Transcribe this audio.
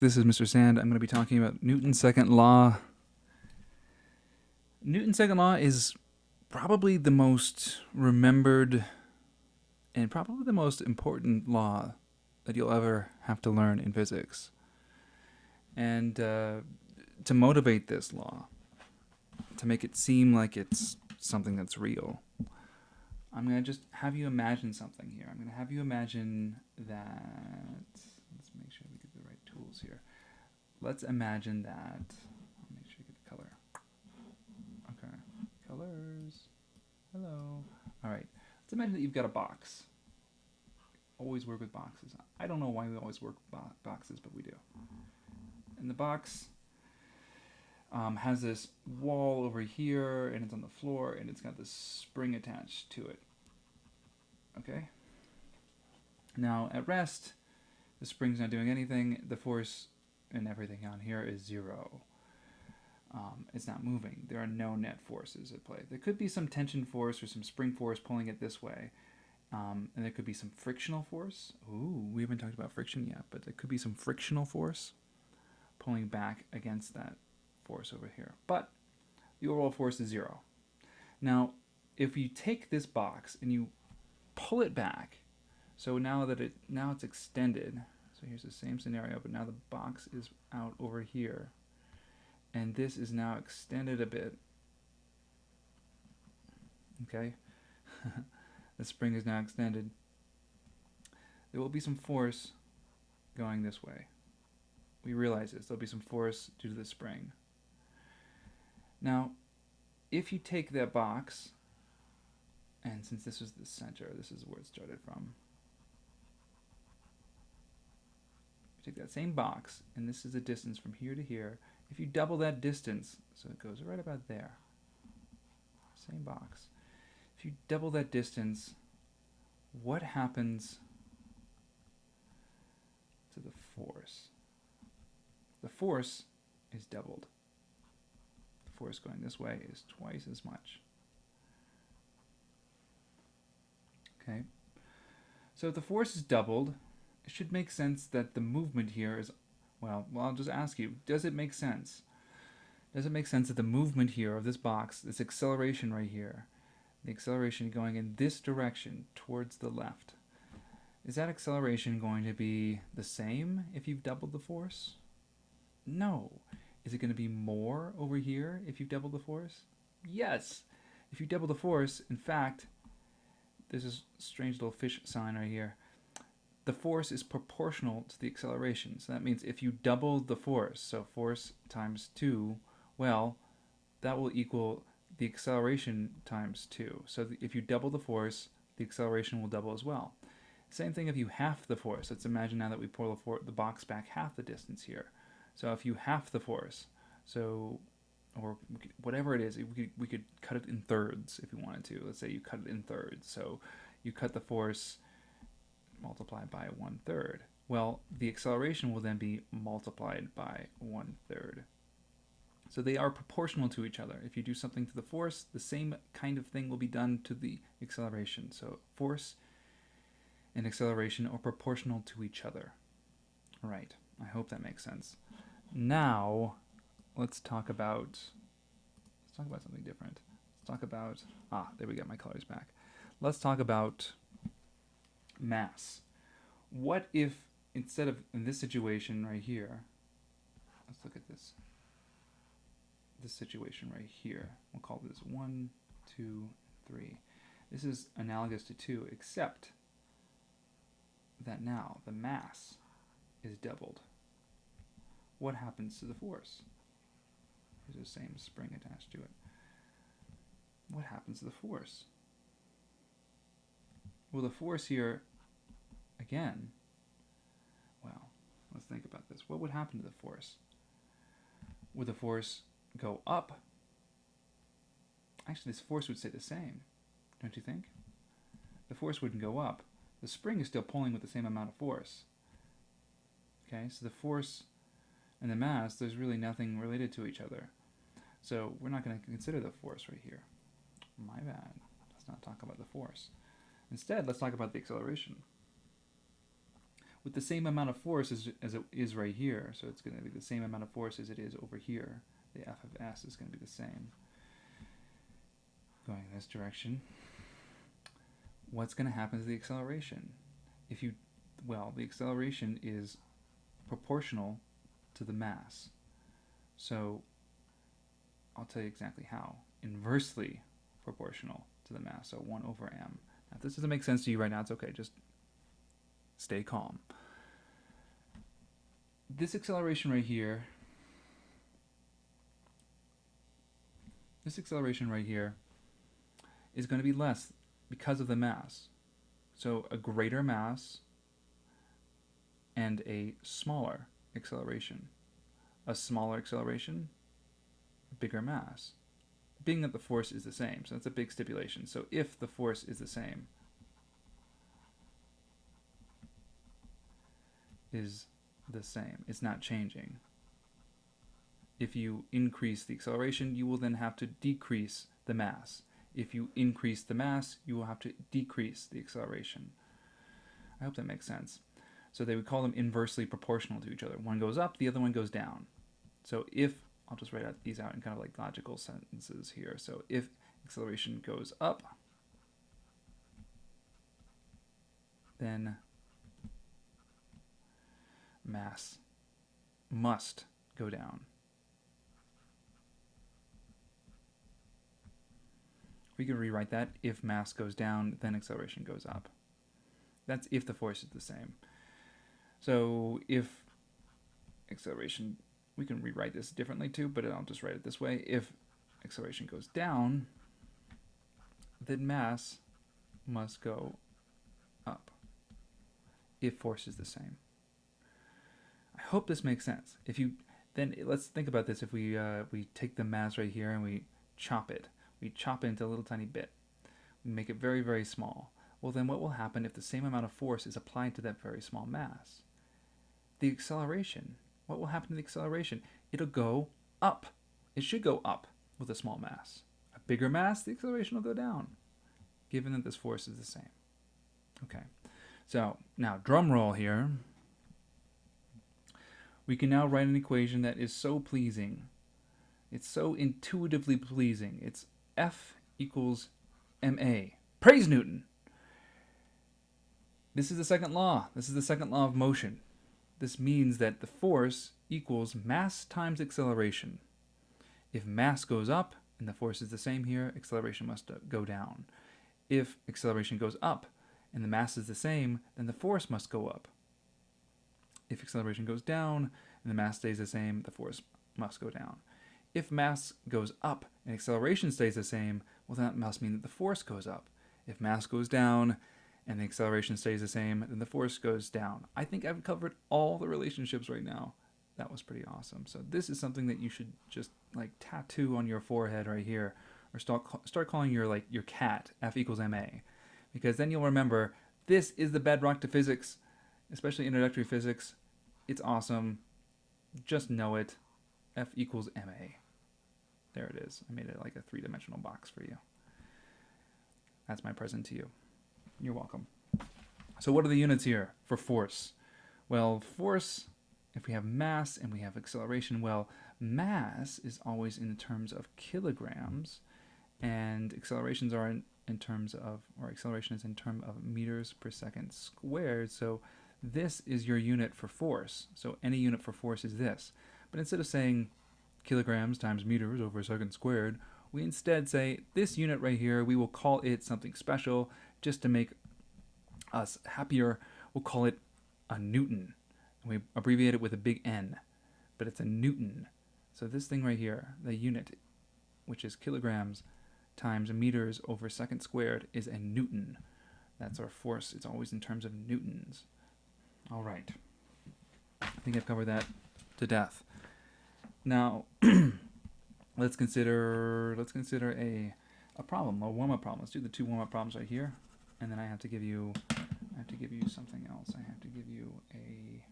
This is Mr. Sand. I'm going to be talking about Newton's second law. Newton's second law is probably the most remembered and probably the most important law that you'll ever have to learn in physics. And to motivate this law, to make it seem like it's something that's real, I'm going to just have you imagine something here. I'm going to have you imagine that. Let's make sure we get the right tools here. Let's imagine that. I'll make sure you get the color. Okay. Colors. Hello. All right. Let's imagine that you've got a box. Always work with boxes. I don't know why we always work with boxes, but we do. And the box has this wall over here, and it's on the floor, and it's got this spring attached to it. Okay? Now, at rest, the spring's not doing anything. The force and everything on here is zero. It's not moving. There are no net forces at play. There could be some tension force or some spring force pulling it this way. And there could be some frictional force. Ooh, we haven't talked about friction yet, but there could be some frictional force pulling back against that force over here. But the overall force is zero. Now, if you take this box and you pull it back, so now it's extended. So here's the same scenario, but now the box is out over here. And this is now extended a bit. Okay? The spring is now extended. There will be some force going this way. We realize this. There'll be some force due to the spring. Now, if you take that box, and since this is the center, this is where it started from. Take that same box, and this is the distance from here to here. If you double that distance, so it goes right about there, same box. If you double that distance, what happens to the force? The force is doubled. The force going this way is twice as much. Okay? So if the force is doubled, it should make sense that the movement here is, well, I'll just ask you, does it make sense? Does it make sense that the movement here of this box, this acceleration right here, the acceleration going in this direction towards the left, is that acceleration going to be the same if you've doubled the force? No. Is it going to be more over here if you've doubled the force? Yes. If you double the force, in fact, there's this strange little fish sign right here. The force is proportional to the acceleration. So that means if you double the force, so force times 2, well, that will equal the acceleration times 2. So if you double the force, the acceleration will double as well. Same thing if you half the force. Let's imagine now that we pull the box back half the distance here. So if you half the force, so, or whatever it is, we could cut it in thirds if we wanted to. Let's say you cut it in thirds. So you cut the force multiplied by 1/3. Well, the acceleration will then be multiplied by 1/3. So they are proportional to each other. If you do something to the force, the same kind of thing will be done to the acceleration. So force and acceleration are proportional to each other. All right, I hope that makes sense. Now, let's talk about something different. Let's talk about, there we go, my colors back. Let's talk about mass. What if instead of in this situation right here, let's look at this situation right here. We'll call this 1, 2, 3. This is analogous to 2, except that now the mass is doubled. What happens to the force? There's the same spring attached to it. What happens to the force? Well, the force here, again, well, let's think about this. What would happen to the force? Would the force go up? Actually, this force would stay the same, don't you think? The force wouldn't go up. The spring is still pulling with the same amount of force. Okay, so the force and the mass, there's really nothing related to each other. So we're not going to consider the force right here. My bad. Let's not talk about the force. Instead, let's talk about the acceleration. with the same amount of force as it is right here. So it's going to be the same amount of force as it is over here. The F of s is going to be the same. Going in this direction. What's going to happen to the acceleration? The acceleration is proportional to the mass. So I'll tell you exactly how. Inversely proportional to the mass, so 1 over m. Now, if this doesn't make sense to you right now, it's okay. Just stay calm. This acceleration right here, is going to be less because of the mass. So a greater mass and a smaller acceleration. A smaller acceleration, bigger mass. Being that the force is the same, so that's a big stipulation. So if the force is the same, it's not changing. If you increase the acceleration, you will then have to decrease the mass. If you increase the mass, you will have to decrease the acceleration. I hope that makes sense. So they would call them inversely proportional to each other. One goes up, the other one goes down. So if, I'll just write these out in kind of like logical sentences here. So if acceleration goes up, then mass must go down. We can rewrite that. If mass goes down, then acceleration goes up. That's if the force is the same. So if acceleration, we can rewrite this differently too, but I'll just write it this way. If acceleration goes down, then mass must go up if force is the same. I hope this makes sense. Then let's think about this. If we take the mass right here and we chop it into a little tiny bit. We make it very, very small. Well, then what will happen if the same amount of force is applied to that very small mass? The acceleration. What will happen to the acceleration? It'll go up. It should go up with a small mass. A bigger mass, the acceleration will go down, given that this force is the same. Okay. So now, drum roll here. We can now write an equation that is so pleasing. It's so intuitively pleasing. It's F equals ma. Praise Newton! This is the second law. This is the second law of motion. This means that the force equals mass times acceleration. If mass goes up, and the force is the same here, acceleration must go down. If acceleration goes up, and the mass is the same, then the force must go up. If acceleration goes down, and the mass stays the same, the force must go down. If mass goes up and acceleration stays the same, well, that must mean that the force goes up. If mass goes down and the acceleration stays the same, then the force goes down. I think I've covered all the relationships right now. That was pretty awesome. So this is something that you should just like tattoo on your forehead right here, or start calling your cat F equals ma, because then you'll remember this is the bedrock to physics, especially introductory physics. It's awesome. Just know it. F equals ma. There it is. I made it like a 3-dimensional box for you. That's my present to you. You're welcome. So what are the units here for force? Well, force, if we have mass and we have acceleration, well, mass is always in terms of kilograms, and accelerations are in terms of, or acceleration is in terms of meters per second squared. So this is your unit for force. So any unit for force is this. But instead of saying kilograms times meters over a second squared, we instead say this unit right here, we will call it something special just to make us happier. We'll call it a Newton. And we abbreviate it with a big N, but it's a Newton. So this thing right here, the unit, which is kilograms times meters over a second squared, is a Newton. That's our force. It's always in terms of newtons. All right. I think I've covered that to death. Now, let's consider a problem, a warm-up problem. Let's do the 2 warm-up problems right here, and then I have to give you something else. I have to give you a